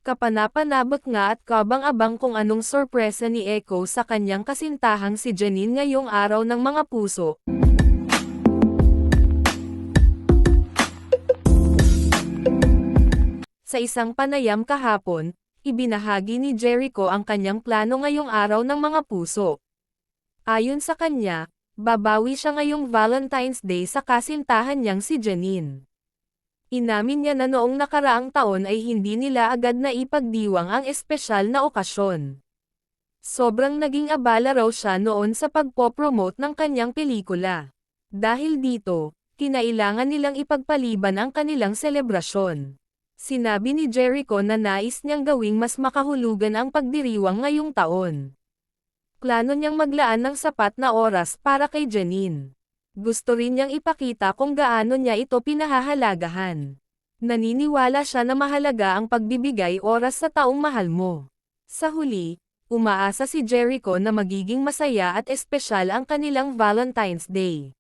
Kapanapanabik nga at kabang-abang kung anong sorpresa ni Echo sa kanyang kasintahang si Janine ngayong araw ng mga puso. Sa isang panayam kahapon, ibinahagi ni Jericho ang kanyang plano ngayong araw ng mga puso. Ayon sa kanya, babawi siya ngayong Valentine's Day sa kasintahan niyang si Janine. Inamin niya na noong nakaraang taon ay hindi nila agad na ipagdiwang ang espesyal na okasyon. Sobrang naging abala raw siya noon sa pagpopromote ng kanyang pelikula. Dahil dito, kinailangan nilang ipagpaliban ang kanilang selebrasyon. Sinabi ni Jericho na nais niyang gawing mas makahulugan ang pagdiriwang ngayong taon. Plano niyang maglaan ng sapat na oras para kay Janine. Gusto rin niyang ipakita kung gaano niya ito pinahahalagahan. Naniniwala siya na mahalaga ang pagbibigay oras sa taong mahal mo. Sa huli, umaasa si Jericho na magiging masaya at espesyal ang kanilang Valentine's Day.